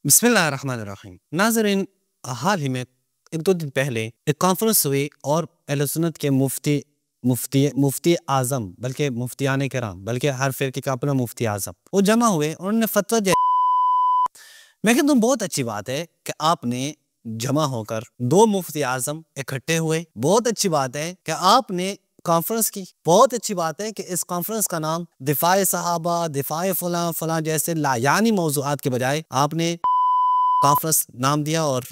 बिस्मिल्लाहिर्रहमानिर्रहीम। नाज़रीन, हाल ही में 1-2 दिन पहले एक कॉन्फ्रेंस हुई और अहले सुन्नत के मुफ्ती मुफ्ती मुफ्ती आज़म बल्कि मुफ्तियान किराम बल्कि हर फ़िरके का अपना मुफ्ती आज़म वो जमा हुए और उन्होंने फतवा दिया। मैं कहता हूँ बहुत अच्छी बात है कि आपने जमा होकर 2 मुफ्ती आज़म इकट्ठे हुए। बहुत अच्छी बात है कि आपने कॉन्फ्रेंस की। बहुत अच्छी बात है कि इस कॉन्फ्रेंस का नाम दिफाए सहाबा, दिफाए फलां फलां जैसे लायानी मौज़ूआत के बजाय आपने कॉन्फ्रेंस नाम दिया और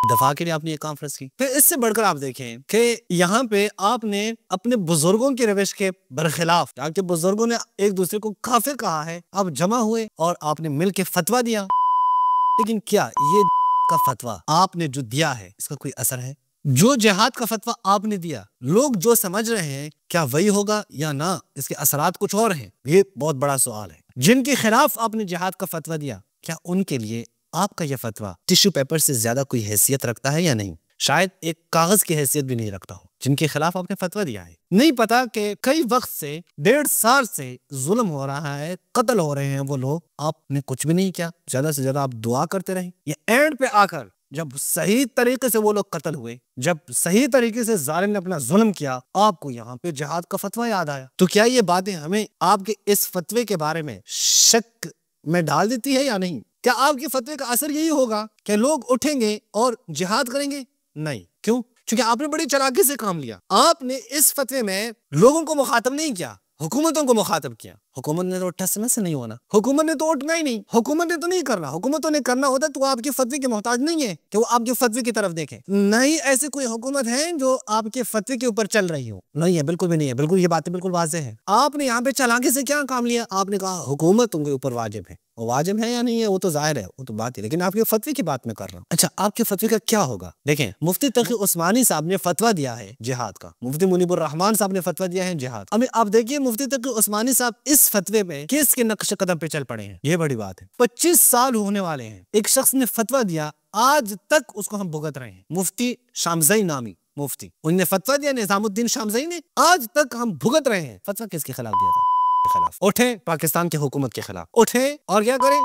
दफा के लिए आपने ये कॉन्फ्रेंस की। फिर इससे बढ़कर आप देखें कि यहाँ पे आपने अपने बुजुर्गों की रविश के बरखिलाफ, आपके बुजुर्गों ने एक दूसरे को काफिर कहा है, आप जमा हुए और आपने मिल के फतवा दिया। लेकिन क्या ये का फतवा आपने जो दिया है इसका कोई असर है? जो जिहाद का फतवा आपने दिया, लोग जो समझ रहे हैं क्या वही होगा या ना, इसके असरात कुछ और हैं? ये बहुत बड़ा सवाल है। जिनके खिलाफ आपने जिहाद का फतवा दिया, क्या उनके लिए आपका यह फतवा टिश्यू पेपर से ज्यादा कोई हैसियत रखता है या नहीं? शायद एक कागज की हैसियत भी नहीं रखता हो। जिनके खिलाफ आपने फतवा दिया है, नहीं पता कि कई वक्त से 1.5 साल से जुल्म हो रहा है, कत्ल हो रहे हैं वो लोग, आपने कुछ भी नहीं किया। ज्यादा से ज्यादा आप दुआ करते रहे। ये एंड पे आकर जब सही तरीके से वो लोग कत्ल हुए, जब सही तरीके से जालिम ने अपना जुल्म किया, आपको यहाँ पे जिहाद का फतवा याद आया। तो क्या ये बातें हमें आपके इस फतवे के बारे में शक में डाल देती है या नहीं? क्या आपके फतवे का असर यही होगा कि लोग उठेंगे और जिहाद करेंगे? नहीं। क्यों? क्योंकि आपने बड़ी चालाकी से काम लिया। आपने इस फतवे में लोगों को मुखातब नहीं किया, हुकूमतों को मुखातब किया। हुकूमत ने तो ठसने से नहीं होना, हुकूमत ने तो उठना ही नहीं, हुकूमत ने तो नहीं करना। हुकूमतों ने करना होता तो आपके फतवे के मोहताज नहीं है कि वो आपके फतवे की तरफ देखें। नहीं, ऐसी कोई हुकूमत है जो आपके फतवे के ऊपर चल रही हो? नहीं है, बिल्कुल भी नहीं है। बिल्कुल, ये बातें बिल्कुल वाज़ेह है। आपने यहाँ पे चालाकी से क्या काम लिया? आपने कहा हुकूमतों के ऊपर वाजिब है। वो वाजिब है या नहीं है वो तो जाहिर है, वो तो बात है, लेकिन आपके फतवे की बात मैं कर रहा हूँ। अच्छा, आपके फतवे का क्या होगा? देखें, मुफ्ती तकी उस्मानी साहब ने फतवा दिया है जिहाद का, मुफ्ती मुनीबुर रहमान साहब ने फतवा दिया है जिहाद। अब आप देखिए, मुफ्ती तकी उस्मानी साहब इस फतवे में किसके नक्शे कदम पे चल पड़े हैं। ये बड़ी बात है। 25 साल होने वाले हैं, एक शख्स ने फतवा दिया, आज तक उसको हम भुगत रहे हैं। मुफ्ती शामज़ई नामी मुफ्ती, उन्होंने फतवा दिया, निजामुद्दीन शामज़ई ने, आज तक हम भुगत रहे हैं। फतवा किसके खिलाफ दिया था? खिलाफ। उठे, पाकिस्तान की हुकूमत के खिलाफ उठे और क्या करें?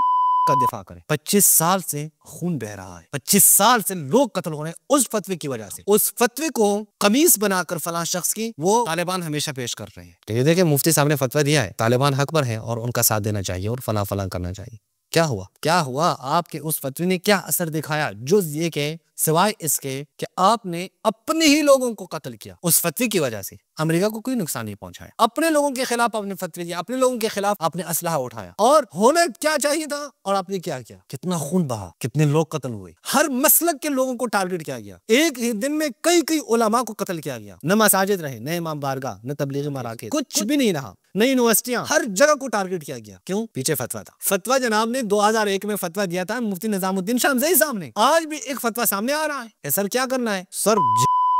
का दिफा करें। 25 साल से खून बह रहा है, 25 साल से लोग कत्ल हो रहे हैं उस फतवे की वजह से। उस फतवे को कमीज बनाकर फलां शख्स की वो तालिबान हमेशा पेश कर रहे हैं। तो ये देखिए, मुफ्ती साहब ने फतवा दिया है, तालिबान हक पर है और उनका साथ देना चाहिए और फलां फलां करना चाहिए। क्या हुआ? क्या हुआ? आपके उस फतवे ने क्या असर दिखाया जो ये के सिवाय इसके कि आपने अपने ही लोगों को कत्ल किया? उस फतवे की वजह से अमेरिका को कोई नुकसान नहीं पहुंचाया। अपने लोगों के खिलाफ आपने फतवे दिया, अपने लोगों के खिलाफ आपने असलहा उठाया, और होना क्या चाहिए था और आपने क्या किया? कितना खून बहा, कितने लोग कत्ल हुए, हर मसलक के लोगों को टारगेट किया गया। एक ही दिन में कई कई उलमा को कत्ल किया गया। न मसाजिद रहे, न इमाम बारगाह, न तबलीगी मराकिज़, कुछ भी नहीं रहा। नई यूनिवर्सिटियां, हर जगह को टारगेट किया गया। क्यों? पीछे फतवा था। फतवा जनाब ने 2001 में फतवा दिया था मुफ्ती निजामुद्दीन शामज़ई साहब ने। आज भी एक फतवा सामने आ रहा है। सर क्या करना है? सर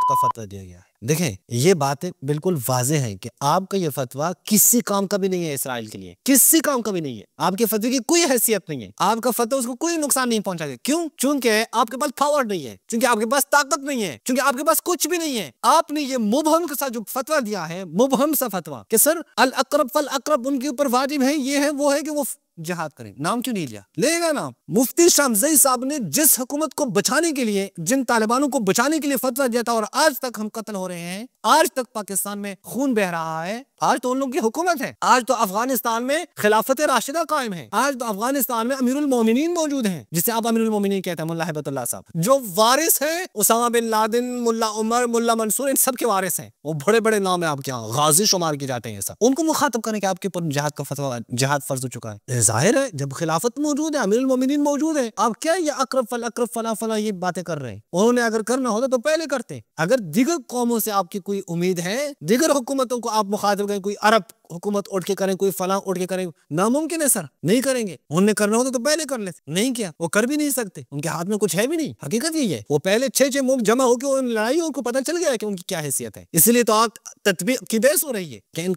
का फतवा दिया गया है। देखें, ये बातें बिल्कुल वाज़ेह है कि आपका ये फतवा किसी काम का भी नहीं है। इसराइल के लिए किसी काम का भी नहीं है। आपके फतवे की कोई हैसियत नहीं है। आपका फतवा उसको कोई नुकसान नहीं पहुंचाएगा। क्यों? चूंकि आपके पास पावर नहीं है, चूंकि आपके पास ताकत नहीं है, चूंकि आपके पास कुछ भी नहीं है। आपने ये मुबहम के साथ जो फतवा दिया है, मुबहम सा फतवा कि सर अल अकरब फल अकरब उनके ऊपर वाजिब है, ये है वो है कि वो जिहाद करें। नाम क्यों नहीं लिया? लेगा नाम। मुफ्ती शामज़ई साहब ने जिस हुकूमत को बचाने के लिए, जिन तालिबानों को बचाने के लिए फतवा दिया था और आज तक हम कत्ल हो रहे हैं, आज तक पाकिस्तान में खून बह रहा है, आज तो उन लोगों की हुकूमत है। आज तो अफगानिस्तान में खिलाफत राशिदा कायम है। आज तो अफगानिस्तान में अमीरुल मोमिनीन मौजूद हैं, जिसे आप अमीरुल मोमिनीन कहते हैं, मुल्ला हिबतुल्लाह साहब, जो वारिस हैं उसामा बिन लादेन, मुल्ला उमर, मुल्ला मंसूर, इन सब के वारिस हैं। वो बड़े बड़े नाम है आपके यहाँ, गाजी शुमार किए जाते हैं। सब उनको मुखातब करने के आपके ऊपर जिहाद का फतवा, जिहाद फर्ज हो चुका है। जाहिर है, जब खिलाफत मौजूद है, अमीरुल मोमिनीन मौजूद है, आप क्या ये अकरब फला फला ये बातें कर रहे हैं? उन्होंने अगर करना होता तो पहले करते। अगर दीगर कौमों से आपकी कोई उम्मीद है, दीगर हुकूमतों को आप मुखातिब करें, कोई अरब हुकूमत उठ के करें, कोई फलां उठ के करें, नामुमकिन है सर, नहीं करेंगे। उन्हें करना होता तो पहले कर लेते, नहीं किया, वो कर भी नहीं सकते, उनके हाथ में कुछ है भी नहीं। हकीकत यही है, वो पहले 6 मुल्क जमा होकर लड़ाई, उनको पता चल गया कि उनकी क्या हैसियत है। इसलिए तो आप तत्बीक की बहस हो रही है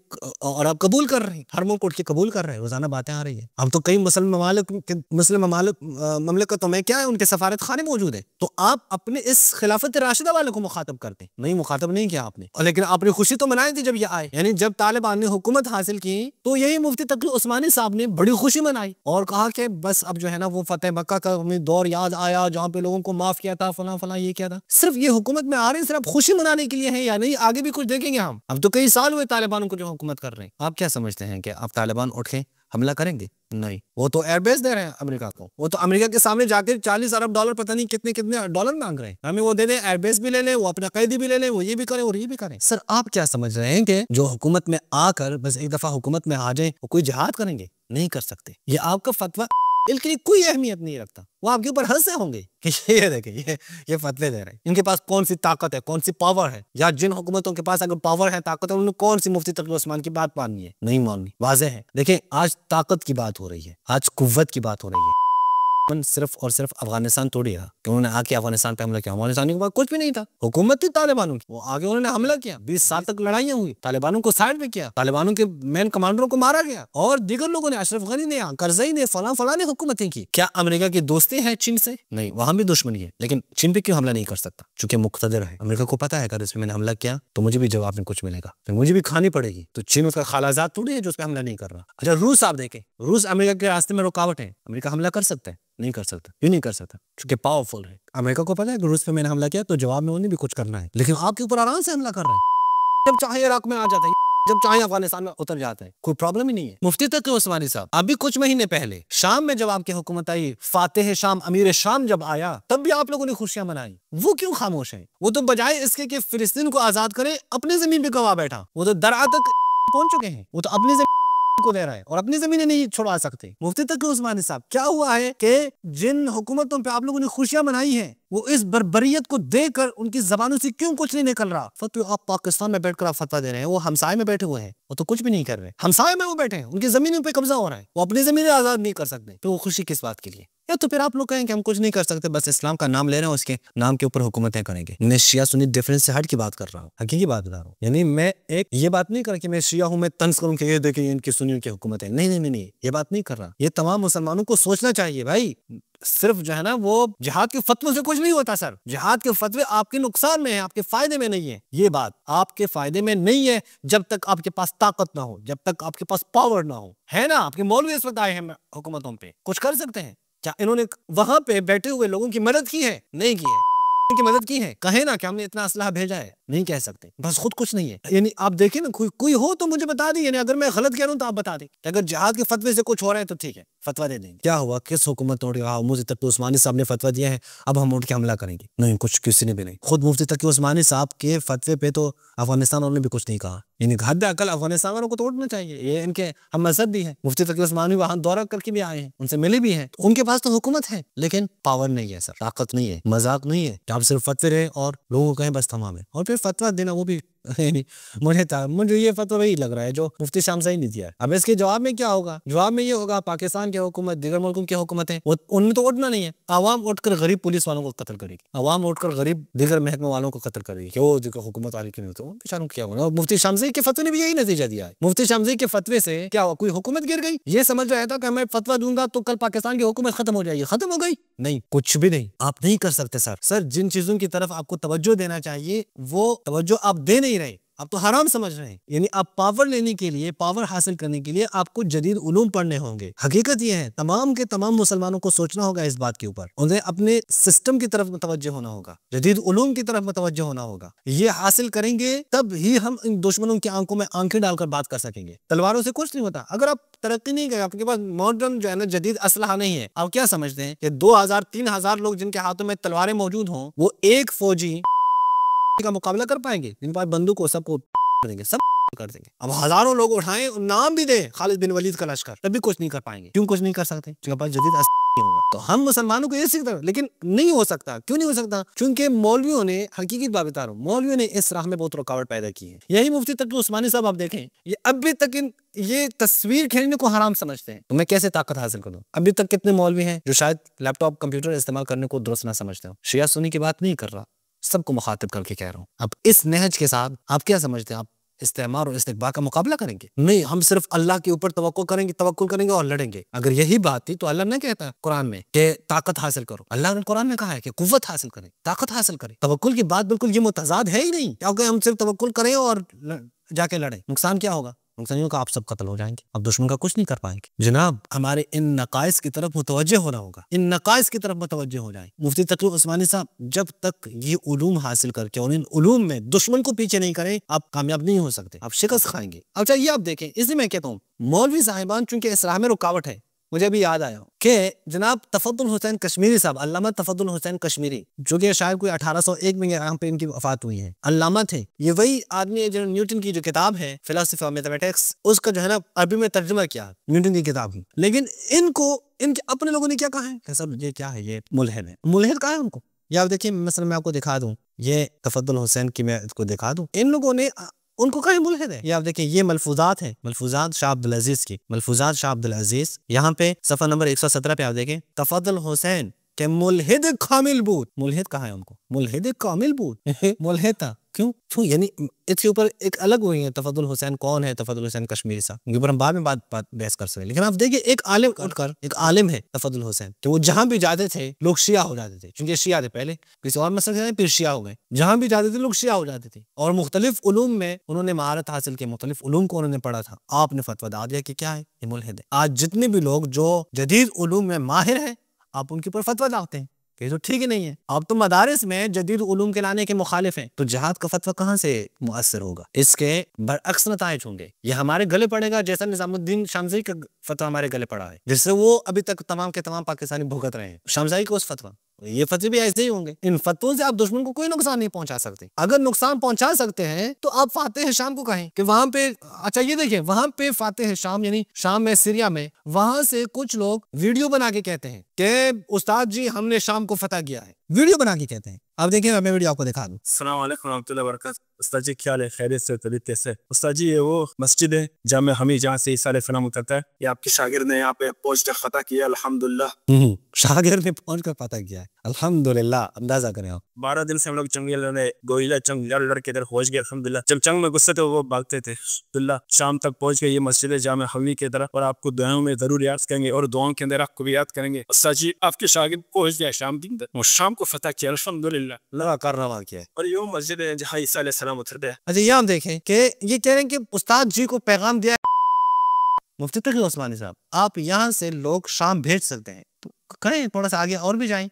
और आप कबूल कर रहे हैं, हर मुल्क उठ के कबूल कर रहे हैं, रोजाना बातें आ रही है। हम तो कई मुस्लिम ममालिकतों में क्या है, उनके सफारत खाने मौजूद है। तो आप अपने इस खिलाफत राशिदा वाले को मुखातब करते, नहीं मुखातब नहीं किया आपने। लेकिन आपने खुशी तो मनाई थी जब ये आए, यानी जब तालिबान ने हुकूमत हुकूमत हासिल की तो यही मुफ्ती तकी उस्मानी साहब ने बड़ी खुशी मनाई और कहा कि बस अब जो है ना वो फतेह मक्का का हमें दौर याद आया जहाँ पे लोगों को माफ किया था, फला फला ये किया था। सिर्फ ये हुकूमत में आ रहे हैं सिर्फ खुशी मनाने के लिए है या नहीं, आगे भी कुछ देखेंगे हम। अब तो कई साल हुए तालिबानों को जो हुकूमत कर रहे हैं। आप क्या समझते हैं कि अब तालिबान उठ के हमला करेंगे? नहीं, वो तो एयरबेस दे रहे हैं अमेरिका को। वो तो अमेरिका के सामने जाकर 40 अरब डॉलर पता नहीं कितने कितने डॉलर मांग रहे हैं। हमें वो दे दें, एयरबेस भी ले लें, वो अपना कैदी भी ले लें, वो ये भी करें और ये भी करें। सर आप क्या समझ रहे हैं कि जो हुकूमत में आकर बस एक दफा हुकूमत में आ जाए वो कोई जिहाद करेंगे? नहीं कर सकते। ये आपका फतवा इनके लिए कोई अहमियत नहीं रखता। वो आपके ऊपर हंसे होंगे कि ये देखिए ये फतवे दे रहे हैं। इनके पास कौन सी ताकत है, कौन सी पावर है, या जिन हुकूमतों के पास अगर पावर है, ताकत है, उन्होंने कौन सी मुफ्ती तकी उस्मानी की बात माननी है? नहीं माननी, वाज़ेह है। देखिए आज ताकत की बात हो रही है, आज कुव्वत की बात हो रही है। सिर्फ और सिर्फ अफगानिस्तान तोड़ी था कि उन्होंने आके अफगानिस्तान पे हमला किया। अफगानिस्तान के बाद कुछ भी नहीं था, हुकूमत थी तालिबानों की, वो आगे उन्होंने हमला किया। 20 साल तक लड़ाइयां हुई, तालिबानों को साइड में किया, तालिबानों के मेन कमांडरों को मारा गया और दीगर लोगों ने, अशरफ गनी ने, करजई ने, फला ने हुकूमतें की। क्या अमेरिका की दोस्ती है चीन से? नहीं, वहां भी दुश्मनी है, लेकिन चीन पे क्यों हमला नहीं कर सकता? चूंकि मुक्तदर है। अमेरिका को पता है अगर इसमें मैंने हमला किया तो मुझे भी जवाब में कुछ मिलेगा, तो मुझे भी खानी पड़ेगी। तो चीन उसका खालाजात थोड़ी है जो उस पर हमला नहीं कर रहा। अच्छा रूस आप देखें, रूस अमेरिका के रास्ते में रुकावट है, अमेरिका हमला कर सकता है? नहीं कर सकता। क्यों नहीं कर सकता? क्योंकि पावरफुल है। अमेरिका को पता है कि रूस पे मैंने हमला किया तो जवाब में उन्हें भी कुछ करना है, लेकिन आपके ऊपर आराम से हमला कर रहे हैं। जब चाहे इराक में आ जाता है, जब चाहे अफगानिस्तान में उतर जाता है, कोई प्रॉब्लम ही नहीं है। मुफ्ती तकी उस्मानी साहब अभी कुछ महीने पहले शाम में जब आपकी हुकूमत आई, फातेह शाम अमीर शाम जब आया, तब भी आप लोगों ने खुशियां मनाई। वो क्यों खामोश है? वो तो बजाय इसके कि फिलिस्तीन को आजाद करे अपनी जमीन पे गवा बैठा। वो तो दरा तक पहुंच चुके हैं, वो तो अपनी जमीन को दे रहा है और अपनी जमीनें नहीं छुड़वा सकते। मुफ्ती तकी उस्मानी साहब क्या हुआ है कि जिन हुकूमतों पे आप लोगों ने खुशियां मनाई हैं, वो इस बर्बरियत को देकर उनकी जबानों से क्यों कुछ नहीं निकल रहा? फतवा आप पाकिस्तान में बैठकर आप फतवा दे रहे हैं, वो हमसाये में बैठे हुए हैं, वो तो कुछ भी नहीं कर रहे। हमसाये में वो बैठे हैं, उनकी जमीनों पे कब्जा हो रहा है, वो अपनी जमीनें आजाद नहीं कर सकते, तो वो खुशी किस बात के लिए? या तो फिर आप लोग कहें कि हम कुछ नहीं कर सकते, बस इस्लाम का नाम ले रहे हैं, उसके नाम के ऊपर हुकूमतें करेंगे। मैं शिया सुन्नी डिफरेंस से हट की बात कर रहा हूँ, हकीकी बात बता रहा हूँ। यानी मैं एक ये बात नहीं कर कि मैं शिया हूँ, मैं तंज करूँ कि ये देखिए इनकी सुन्नियों की हुकूमत है। नहीं नहीं नहीं, ये बात नहीं कर रहा। ये तमाम मुसलमानों को सोचना चाहिए भाई। सिर्फ जो है ना वो जिहाद के फतवे से कुछ नहीं होता सर। जिहाद के फतवे आपके नुकसान में है, आपके फायदे में नहीं है। ये बात आपके फायदे में नहीं है जब तक आपके पास ताकत ना हो, जब तक आपके पास पावर ना हो। है ना, आपके मौलवी इस वक्त आए हैं हुकूमतों पे, कुछ कर सकते हैं क्या? इन्होंने वहां पे बैठे हुए लोगों की मदद की है? नहीं की है। की मदद की है? कहे ना कि हमने इतना असलहा भेजा है, नहीं कह सकते। बस खुद कुछ नहीं है। यानी आप देखें ना, कोई हो तो मुझे बता दी, यानी अगर मैं गलत कह रहा हूं तो आप बता दें। अगर जिहाद के फतवे से कुछ हो रहा है तो ठीक है, फतवा दे देंगे। क्या हुआ, किस हुकूमत ने कहा मुफ्ती तकी उस्मानी साहब ने फतवा दिया है अब हम उठ के हमला करेंगे? नहीं, कुछ किसी ने भी नहीं। खुद मुफ्ती तकी उस्मानी साहब के फतवे पे तो अफगानिस्तान वालों ने भी कुछ नहीं कहा। यानी हद अकल अफगानिस्तान वालों को तोड़ना चाहिए, ये इनके हम मजहब भी है। मुफ्ती तकी उस्मानी वहां दौरा करके भी आए हैं, उनसे मिले भी हैं, तो उनके पास तो हुकूमत है लेकिन पावर नहीं है सर, ताकत नहीं है, मजाक नहीं है। आप सिर्फ फतवे रहे और लोगों को कहें बस तमाम है, और फिर फतवा देना वो भी मुझे ये फतवा वही लग रहा है जो मुफ्ती शामसाई ने दिया है। अब इसके जवाब में क्या होगा? जवाब में ये होगा पाकिस्तान की हुकूमत, दीगर मुल्कों की हुकूमत है, उन्हें तो उठना नहीं है। आवाम उठकर गरीब पुलिस वालों को कत्ल करेगी, आवाम उठकर गरीब दीगर महकमे वालों को कत्ल करेगी कि वो हुकूमत वाले क्यों होते, बेचारों क्या होगा। और मुफ्ती शामसाई के फतवे ने भी यही नतीजा दिया है। मुफ्ती शामसाई के फतवे से क्या हुआ? कोई हुकूमत गिर गई? ये समझ रहा था कि मैं फतवा दूंगा तो कल पाकिस्तान की हुकूमत खत्म हो जाएगी, खत्म हो गई? नहीं, कुछ भी नहीं। आप नहीं कर सकते सर। जिन चीजों की तरफ आपको तवज्जो देना चाहिए वो तवज्जो आप दे नहीं रहे, आप तो हराम समझ रहे हैं। यानी आप पावर लेने के लिए, पावर हासिल करने के लिए आपको जदीद उलूम पढ़ने होंगे। हकीकत यह है तमाम के तमाम मुसलमानों को सोचना होगा इस बात के ऊपर, उन्हें अपने सिस्टम की तरफ मुतवज्जो होना होगा, जदीद उलूम की तरफ मुतवज्जो होना होगा। ये हासिल करेंगे तब ही हम इन दुश्मनों की आंखों में आंखें डालकर बात कर सकेंगे। तलवारों से कुछ नहीं होता। अगर आप तरक्की नहीं करें, आपके पास मॉडर्न जो है ना जदीद असलहा नहीं है, आप क्या समझते हैं कि 2000-3000 लोग जिनके हाथों में तलवारें मौजूद हों वो एक फौजी का मुकाबला कर पाएंगे? जिनके पास बंदूक हो सबको देंगे, सब कर देंगे। अब हजारों लोग उठाएं, नाम भी दे खालिद बिन वलीद का लश्कर, तब भी कुछ नहीं कर पाएंगे। क्यों कुछ नहीं कर सकते? क्योंकि पास जदीद नहीं होगा। तो हम मुसलमानों को ये सीखते हैं, लेकिन नहीं हो सकता। क्यों नहीं हो सकता? क्योंकि मौलवियों ने, हकीकी बात बता रहा हूँ, मौलवियों ने इस राह में बहुत रुकावट पैदा की है। यही मुफ्ती तकी उस्मानी साहब आप देखें, ये अभी तक ये तस्वीर खेलने को हराम समझते हैं। तो मैं कैसे ताकत हासिल करूं? अभी तक कितने मौलवी हैं जो शायद लैपटॉप कंप्यूटर इस्तेमाल करने को दुरुस्त ना समझते हो। शिया सुन्नी की बात नहीं कर रहा, सबको मुखातिब करके कह रहा हूँ। अब इस नहज के साथ आप क्या समझते हैं? आप इस्तेमार और इस्तिकबार का मुकाबला करेंगे? नहीं, हम सिर्फ अल्लाह के ऊपर तवक्कुल करेंगे और लड़ेंगे। अगर यही बात थी तो अल्लाह ने कहता कुरान में कि ताकत हासिल करो। अल्लाह ने कुरान में कहा है कि कुव्वत हासिल करें, ताकत हासिल करें। तवक्कुल की बात बिल्कुल ये मुतजाद है ही नहीं। क्या होगा हम सिर्फ तवक्कुल करें और जाके लड़ें? नुकसान क्या होगा? नुकसान ये होगा आप सब कत्ल हो जाएंगे, अब दुश्मन का कुछ नहीं कर पाएंगे। जनाब हमारे इन नकाइस की तरफ मुतवज्जे होना होगा, इन नकाइस की तरफ मुतवज्जे हो जाए। मुफ्ती तकी उस्मानी साहब जब तक ये उलूम हासिल करके और इन उलूम में दुश्मन को पीछे नहीं करें आप कामयाब नहीं हो सकते, आप शिकस्त खाएंगे। अब चाहिए आप देखें, इसलिए मैं कहता हूँ मौलवी साहिबान चूंकि इस राह में रुकावट है, मुझे अभी याद आया कि जनाब तफद्दुल हुसैन कश्मीरी साहब, अल्लामा तफद्दुल हुसैन कश्मीरी, जो कि शायद कोई 1801 में यहाँ पे इनकी वफात हुई है, अल्लामा थे। ये वही आदमी है जो न्यूटन की जो किताब है फिलॉसफी ऑफ मैथमेटिक्स, उसका जो है ना अरबी में तर्जुमा किया न्यूटन की किताब की। लेकिन इनको इनके अपने लोगों ने क्या कहा है, सर ये क्या है, ये मुल्हिद है। मुल्हिद कहा है उनको। या आप देखिए मसलन मैं आपको दिखा दूं, ये तफद्दुल हुसैन की मैं इसको दिखा दूं, इन लोगों ने उनको कहीं मुल्हिद है। ये आप देखिए ये मलफूजात है, मलफूजात शाह अब्दुल अजीज की, मलफूजात शाह अब्दुल अजीज, यहाँ पे सफा नंबर 117 पे आप देखें तफद्दुल हुसैन के मुल्हिद कामिल बूद। मुल्हिद कहा है उनको, मुल्हिद कामिल बूद मुल्हिद था क्यों क्यों, यानी इसके ऊपर एक अलग हुई है तफद्दुल हुसैन कौन है, तफद्दुल हुसैन कश्मीरी साहब, उनके ऊपर हम बाद में बात बहस कर सकते हैं। लेकिन आप देखिए एक आलिम उठकर, एक आलिम है तफद्दुल हुसैन, कि वो जहां भी जाते थे लोग शिया हो जाते थे, क्योंकि शिया थे पहले, किसी और मसले से फिर शिया हो गए, जहां भी जाते थे लोग शिया हो जाते थे। और मुख्तलिफ उलूम में उन्होंने महारत हासिल की, मुख्तलिफ उलूम को उन्होंने पढ़ा था। आपने फतवा डाल दिया कि क्या है, ये मुल्हिद है। आज जितने भी लोग जो जदीद उलूम में माहिर हैं आप उनके ऊपर फतवा डालते हैं कि तो ठीक ही नहीं है। आप तो मदारिस में जदीद उलूम के लाने के मुखालिफ हैं, तो जहाद का फतवा कहाँ से मुअस्सर होगा? इसके बरअक्स नताइज होंगे। ये हमारे गले पड़ेगा जैसा निजामुद्दीन शामज़ई का फतवा हमारे गले पड़ा है, जिससे वो अभी तक तमाम के तमाम पाकिस्तानी भुगत रहे हैं। शामज़ई का उस फतवा, ये फतवे भी ऐसे ही होंगे। इन फतवों से आप दुश्मन को कोई नुकसान नहीं पहुंचा सकते। अगर नुकसान पहुंचा सकते हैं तो आप फातेह शाम को कहें कि वहां पे, अच्छा ये देखिए वहां पे फातेह शाम यानी शाम में, सीरिया में, वहां से कुछ लोग वीडियो बना के कहते हैं कि उस्ताद जी हमने शाम को फतह किया है, वीडियो बना के कहते हैं। अब देखिए मैं वीडियो आपको दिखा दूं। अस्सलाम वालेकुम रहमतुल्लाहि व बरकातहू। उस्ताद जी क्या हाल है, खैरियत से, तबीयत कैसे? उस्ताद जी ये वो मस्जिद है जामे हमी जहाँ से ईसा अलैहिस्सलाम उतरता है, ये आपके शागिर्द ने यहाँ पे पहुंच कर फतह किया अल्हम्दुलिल्लाह। शागिर्द ने पहुंच कर फतह किया है अल्हम्दुलिल्लाह। अंदाजा करें आप, 12 दिन से हम लोग जंगल में गोइला जंग लड़ के इधर पहुंच गए अल्हम्दुलिल्लाह। जब जंग में गुस्से थे वो भागते थे अल्हम्दुलिल्लाह। शाम तक पहुंच गए, ये मस्जिद है जामे हमी की तरफ, और आपको दुआओं में जरूर याद करेंगे और दुआओं के अंदर आपको भी याद करेंगे। उस्ताद जी आपके शागिर्द पहुंच गया शाम दिन, वो शाम को फतह किया अल्हम्दुलिल्लाह। लगा कारनामा किया है, और ये मस्जिद है जहाँ ईसा अलैहिस्सलाम उतरते हैं। अच्छा ये हम देखें कि ये कह रहे हैं कि उस्ताद जी को पैगाम दिया मुफ्ती तकी उस्मानी साहब, आप यहाँ से लोग शाम भेज सकते हैं, तो करें थोड़ा सा आगे और भी जाएं।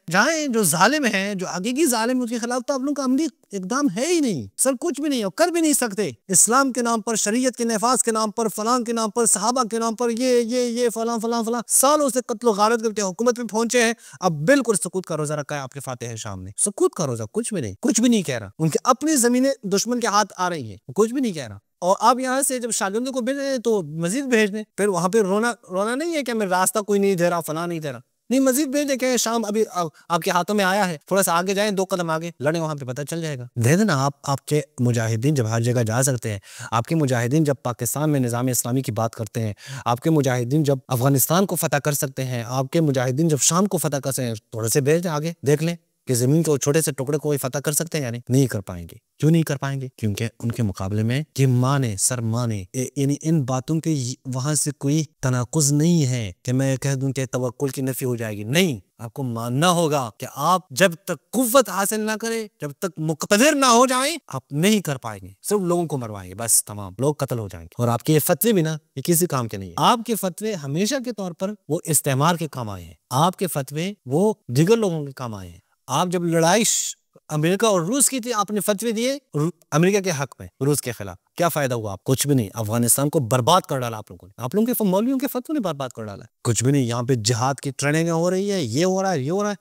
जो जालिम है, जो हकीकी जालिम, उसके खिलाफ तो आप लोगों का अमली इकदाम है ही नहीं सर, कुछ भी नहीं और कर भी नहीं सकते। इस्लाम के नाम पर, शरीयत के नफाज के नाम पर, फलां के नाम पर, सहाबा के नाम पर, ये फलां फलां फलां सालों से कत्ल गारत करके हुकूमत में पहुंचे हैं। अब बिल्कुल सुकूत का रोजा रखा है आपके फातेह शाम ने, सुकूत का रोजा, कुछ भी नहीं कह रहा। उनके अपनी जमीनें दुश्मन के हाथ आ रही है, कुछ भी नहीं कह रहा। और आप यहाँ से जब शागिर्दों को भेज रहे तो मजीद भेज दें, फिर वहां पे रोना नहीं है कि मैं रास्ता कोई नहीं दे रहा, फला नहीं दे रहा, नहीं मजीद भेज दें कि शाम अभी आपके हाथों में आया है, थोड़ा सा आगे जाएं, 2 कदम आगे लड़े, वहां पे पता चल जाएगा। दे देना आपके मुजाहिदीन जब हर जगह जा सकते हैं, आपके मुजाहिदीन जब पाकिस्तान में निज़ाम इस्लामी की बात करते हैं, आपके मुजाहिदीन जब अफगानिस्तान को फतह कर सकते हैं, आपके मुजाहिदीन जब शाम को फतह कर सकते हैं, थोड़े से भेज दें आगे, देख लें कि जमीन के छोटे से टुकड़े को फतह कर सकते हैं यानी नहीं कर पाएंगे। क्यों नहीं कर पाएंगे? क्योंकि उनके मुकाबले में ये माने सर माने, यानी इन बातों के वहां से कोई तनाकुज नहीं है कि मैं कह दूं कि तवक्कुल की नफी हो जाएगी। नहीं, आपको मानना होगा कि आप जब तक कुव्वत हासिल ना करें, जब तक मुक़तदिर ना हो जाएं, आप नहीं कर पाएंगे, सिर्फ लोगों को मरवाएंगे, बस तमाम लोग कत्ल हो जाएंगे। और आपके ये फतवे भी ना ये किसी काम के नहीं है। आपके फतवे हमेशा के तौर पर वो इस्तेमार के काम आए हैं, आपके फतवे वो दिगर लोगों के काम आए हैं। आप जब लड़ाई अमेरिका और रूस की थी, आपने फतवे दिए अमेरिका के हक में, रूस के खिलाफ, क्या फायदा हुआ? आप कुछ भी नहीं, अफगानिस्तान को बर्बाद कर डाला आप लोगों ने, आप लोगों के मौलवियों के फतवे ने बर्बाद कर डाला, कुछ भी नहीं। यहाँ पे जिहाद की ट्रेनिंग हो रही है, ये हो रहा है, ये हो रहा है,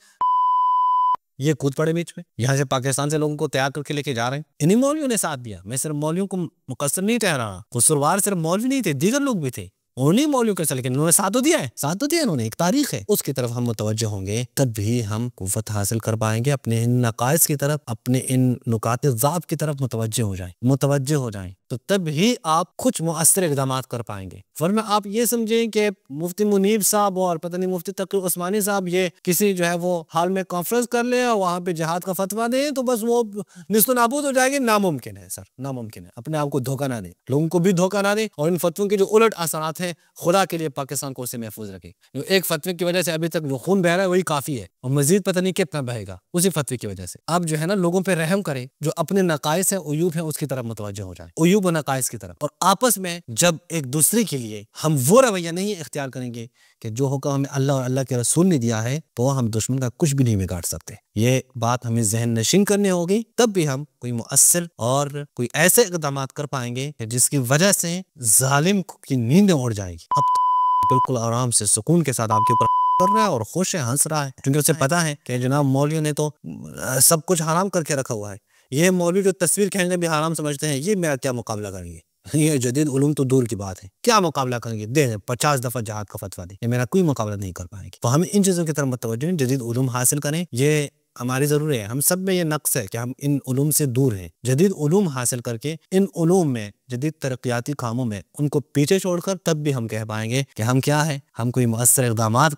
ये कूद पड़े बीच में, यहाँ से पाकिस्तान से लोगों को तैयार करके लेके जा रहे हैं। इन्हीं मौलवियों ने साथ दिया। मैं सिर्फ मौलवियों को मुकस्सर नहीं ठहरा, कसूरवार सिर्फ मौलवी नहीं थे, दीगर लोग भी थे, उन्हीं मौलवियों के, लेकिन उन्होंने साथ तो दिया है, उन्होंने, एक तारीख है, उसकी तरफ हम मुतवज्जह होंगे, तब भी हम कुव्वत हासिल कर पाएंगे, अपने इन नकाइस की तरफ, अपने इन नुकात ज़ाफ की तरफ मुतवज्जह हो जाएं, तो तब ही आप कुछ मुअस्सर इक़दाम कर पाएंगे। वरना आप ये समझें कि मुफ्ती मुनीब साहब और पता नहीं मुफ्ती तकी उस्मानी साहब ये किसी जो है वो हाल में कॉन्फ्रेंस कर ले और वहाँ पे जिहाद का फतवा दें तो बस वो निस्तो नाबूद हो जाएगी। नामुमकिन है सर, नामुमकिन है। अपने आप को धोखा ना दें, लोगों को भी धोखा ना दें, और इन फतवों के जो उलट असरात हैं, खुदा के लिए पाकिस्तान को उससे महफूज रखें। एक फतवे की वजह से अभी तक जो खून बह रहा है वही काफ़ी है, और मजीद पता नहीं कितना बहेगा उसी फतवे की वजह से। आप जो है ना लोगों पर रहम करें, जो अपने नकाइस है, उयूब है, उसकी तरफ मुतवज्जह हो जाए। अय्यूब नकाइस की तरफ। और आपस में जब एक दूसरे के लिए हम वो रवैया नहीं इख्तियार करेंगे कि जो हुक्म हमें अल्लाह और अल्लाह के रसूल ने दिया है, तो हम दुश्मन का कुछ भी नहीं बिगाड़ सकते। ये बात हमें जहन नशीन करनी होगी, तब भी हम कोई मुअस्सिर और कोई ऐसे इक़दाम कर पाएंगे जिसकी वजह से जालिम की नींदें उड़ जाएगी। अब बिल्कुल आराम से सुकून के साथ आपके ऊपर कर रहा है और खुश है, हंस रहा है, क्योंकि उसे पता है कि जनाब मौलवियों ने तो सब कुछ हराम करके रखा हुआ है। ये मौलवी जो तस्वीर खींचने भी हराम समझते हैं, ये मेरा क्या मुकाबला करेंगे? ये जदीद उलूम तो दूर की बात है, क्या मुकाबला करेंगे? दे 50 दफा जहाद का फतवा दे, ये मेरा कोई मुकाबला नहीं कर पाएंगे। तो हमें इन चीज़ों की तरफ मुतवज्जो हैं, जदीद उलूम हासिल करें, ये हमारी ज़रूरी है। हम सब में ये नक्स है कि हम इन उलूम से दूर हैं। जदीद उलूम हासिल करके इन उलूम में, जदीद तरक्याती कामों में उनको पीछे छोड़कर, तब भी हम कह पाएंगे कि हम क्या है, हम कोई मुअस्सिर इक़दामात